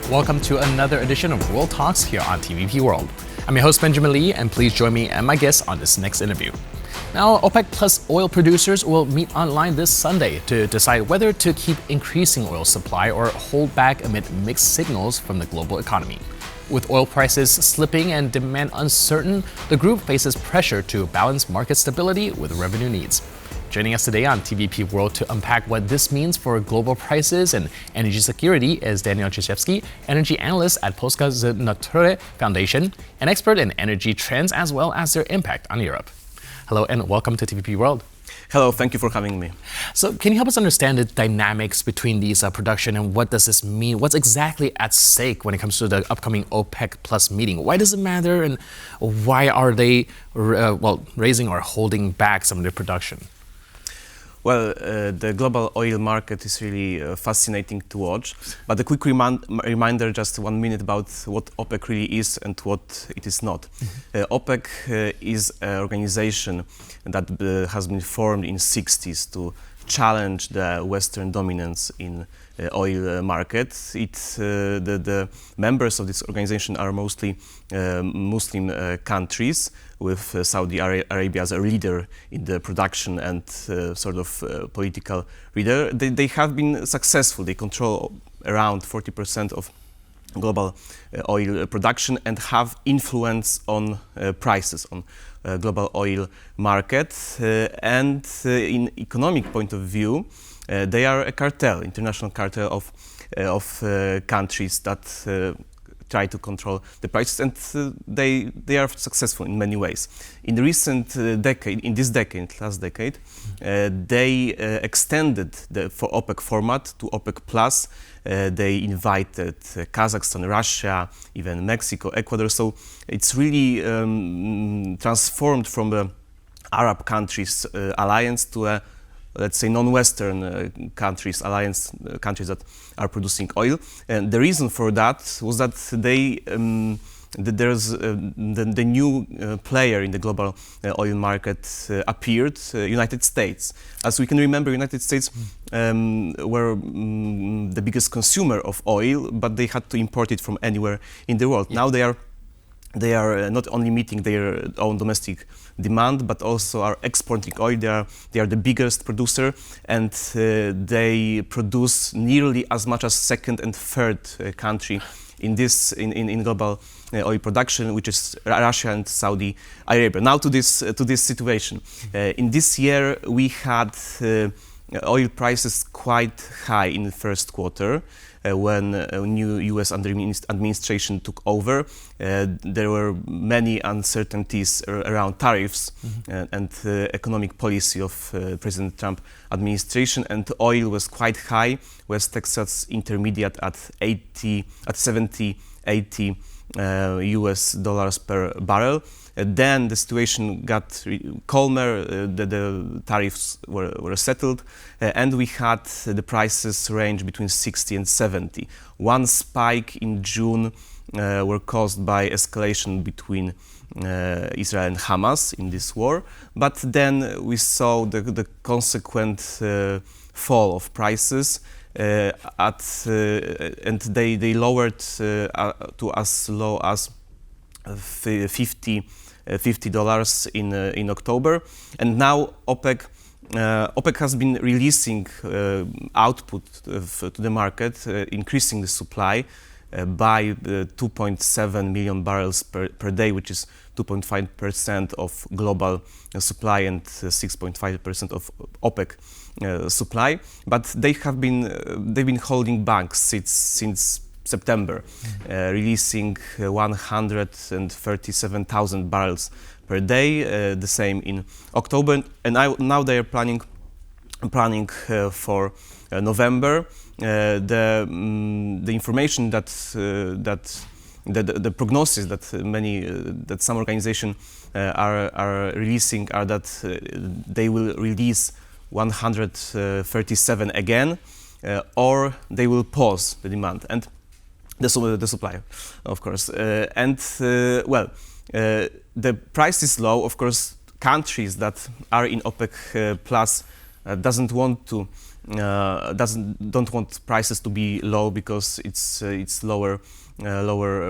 Welcome to another edition of World Talks here on TVP World. I'm your host Benjamin Lee, and please join me and my guests on this next interview. Now, OPEC Plus oil producers will meet online this Sunday to decide whether to keep increasing oil supply or hold back amid mixed signals from the global economy. With oil prices slipping and demand uncertain, the group faces pressure to balance market stability with revenue needs. Joining us today on TVP World to unpack what this means for global prices and energy security is Daniel Czyżewski, energy analyst at Polska's Natury Foundation, an expert in energy trends as well as their impact on Europe. Hello and welcome to TVP World. Hello, thank you for having me. So can you help us understand the dynamics between these production and what does this mean? What's exactly at stake when it comes to the upcoming OPEC Plus meeting? Why does it matter and why are they raising or holding back some of their production? Well, the global oil market is really fascinating to watch, but a quick reminder, just 1 minute, about what OPEC really is and what it is not. OPEC is an organization that has been formed in the 60s to challenge the Western dominance in oil market. The members of this organization are mostly Muslim countries, with Saudi Arabia as a leader in the production and political leader. They have been successful. They control around 40% of global oil production and have influence on prices on global oil market. And in economic point of view, they are a cartel, international cartel of countries that try to control the prices, and they are successful in many ways. In the recent last decade, they extended the OPEC format to OPEC Plus. They invited Kazakhstan, Russia, even Mexico, Ecuador. So it's really transformed from the Arab countries alliance to a, let's say, non-Western countries alliance, countries that are producing oil. And the reason for that was that there's the new player in the global oil market appeared, United States. As we can remember, United States were the biggest consumer of oil, but they had to import it from anywhere in the world. Yeah. Now they are not only meeting their own domestic demand, but also are exporting oil. They are the biggest producer, and they produce nearly as much as second and third country in global oil production, which is Russia and Saudi Arabia. Now to this situation. In this year, we had oil prices quite high in the first quarter. When a new U.S. administration took over, there were many uncertainties around tariffs and economic policy of President Trump administration, and oil was quite high. West Texas Intermediate at 70, 80 US dollars per barrel. Then the situation got calmer, the tariffs were settled, and we had the prices range between 60 and 70. One spike in June were caused by escalation between Israel and Hamas in this war, but then we saw the consequent fall of prices, and they lowered to as low as $50 in October, and now OPEC has been releasing output to the market, increasing the supply by 2.7 million barrels per day, which is 2.5% of global supply and 6.5% of OPEC supply. But they've been holding back since September, releasing 137,000 barrels per day, the same in October, and now they are planning for November. The information that the prognosis that some organizations are releasing are that they will release 137 again, or they will pause the demand and the supply, of course. The price is low. Of course, countries that are in OPEC Plus doesn't want to don't want prices to be low because it's lower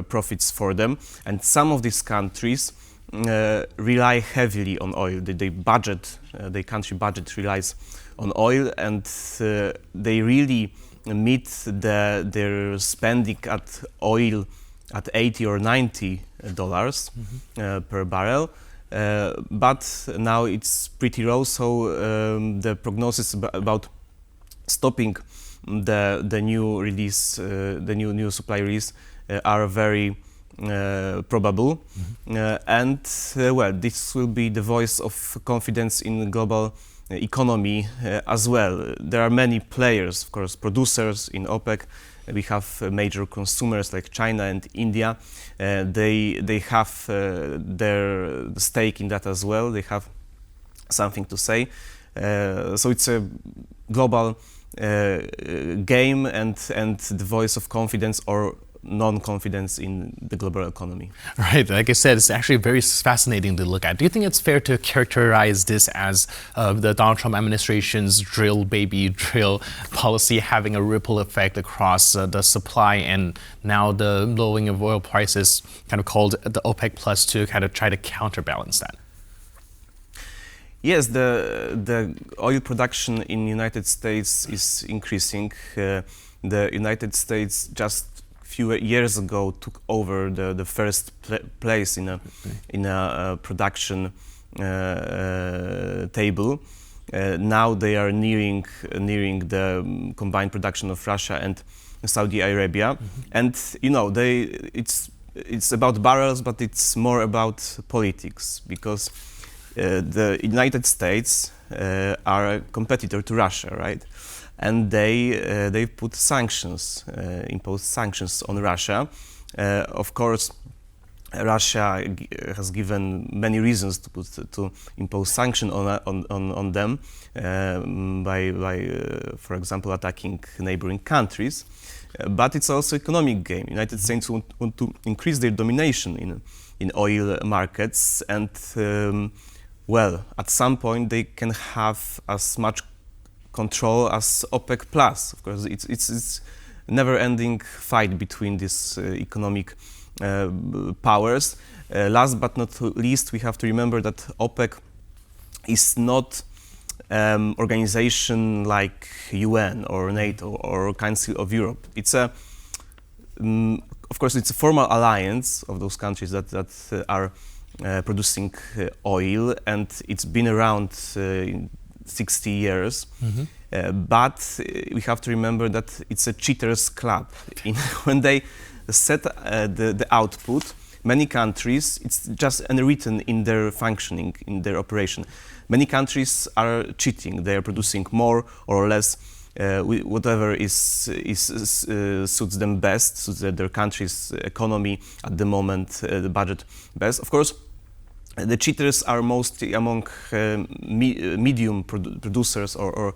profits for them. And some of these countries rely heavily on oil. Their country budget relies on oil, and they really meet their spending at oil at $80 or $90 per barrel. But now it's pretty low, so the prognosis about stopping the new release, the new supply release, are very probable. And well, this will be the voice of confidence in global economy as well. There are many players, of course, producers in OPEC. We have major consumers like China and India. They have their stake in that as well. They have something to say. So it's a global game and the voice of confidence or non-confidence in the global economy. Right, like I said, it's actually very fascinating to look at. Do you think it's fair to characterize this as the Donald Trump administration's drill baby drill policy having a ripple effect across the supply, and now the lowering of oil prices kind of called the OPEC Plus to kind of try to counterbalance that? Yes, the oil production in the United States is increasing. The United States just few years ago took over the first place in a production table. Now they are nearing the combined production of Russia and Saudi Arabia, and you know it's about barrels, but it's more about politics, because the United States are a competitor to Russia, right? And they put sanctions, imposed sanctions on Russia. Of course, Russia has given many reasons to impose sanctions on them by for example, attacking neighboring countries. But it's also economic game. United States want to increase their domination in oil markets, and well, at some point they can have as much control as OPEC Plus. Of course, it's never-ending fight between these economic powers. Last but not least, we have to remember that OPEC is not organization like UN or NATO or Council of Europe. It's a, of course, it's a formal alliance of those countries that are producing oil, and it's been around 60 years. But we have to remember that it's a cheaters club. When they set the output, many countries, it's just unwritten in their functioning, in their operation. Many countries are cheating. They are producing more or less, whatever suits them best, suits their country's economy at the moment, the budget best. Of course, the cheaters are mostly among medium producers or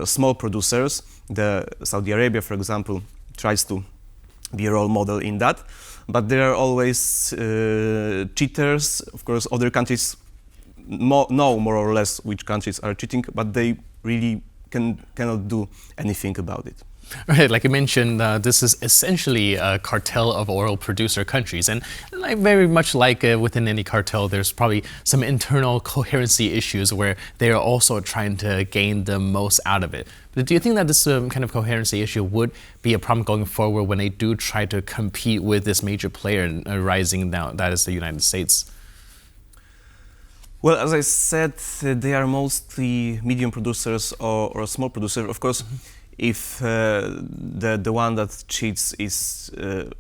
small producers. The Saudi Arabia, for example, tries to be a role model in that. But there are always cheaters. Of course, other countries know more or less which countries are cheating, but they really cannot do anything about it. Right, like you mentioned, this is essentially a cartel of oil producer countries, and very much like within any cartel, there's probably some internal coherency issues where they are also trying to gain the most out of it. But do you think that this kind of coherency issue would be a problem going forward when they do try to compete with this major player rising now, that is the United States? Well, as I said, they are mostly medium producers or small producers. Of course, if the one that cheats is,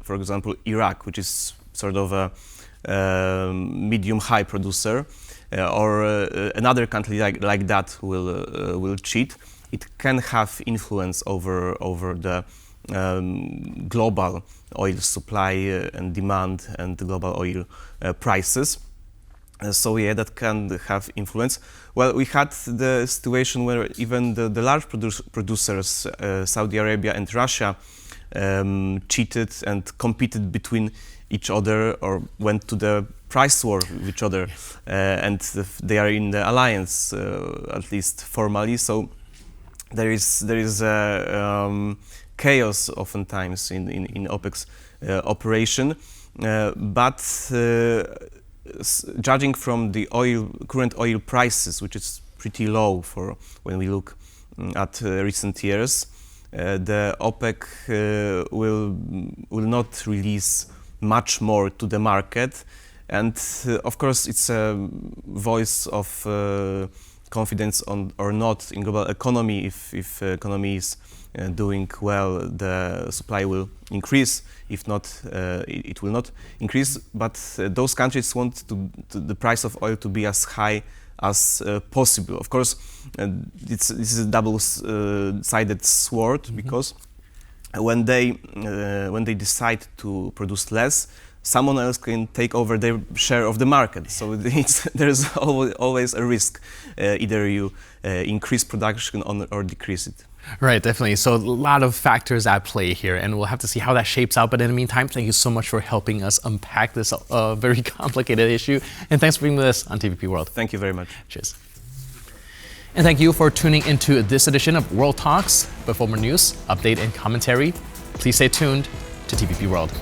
for example, Iraq, which is sort of a medium-high producer, or another country like that will cheat, it can have influence over the global oil supply and demand and the global oil prices. So yeah, that can have influence. Well, we had the situation where even the large producers, Saudi Arabia and Russia, cheated and competed between each other, or went to the price war with each other, and they are in the alliance, at least formally. So there is chaos oftentimes in OPEC's operation, but judging from the current oil prices, which is pretty low for when we look at recent years, the OPEC will not release much more to the market, and of course it's a voice of confidence or not in global economy. If economy is doing well, the supply will increase. If not, it will not increase. But those countries want the price of oil to be as high as possible. Of course, this is a double-sided sword, because when they decide to produce less, someone else can take over their share of the market. So there's always a risk. Either you increase production or decrease it. Right, definitely. So a lot of factors at play here, and we'll have to see how that shapes out. But in the meantime, thank you so much for helping us unpack this very complicated issue. And thanks for being with us on TVP World. Thank you very much. Cheers. And thank you for tuning into this edition of World Talks. But for more news, update, and commentary, please stay tuned to TVP World.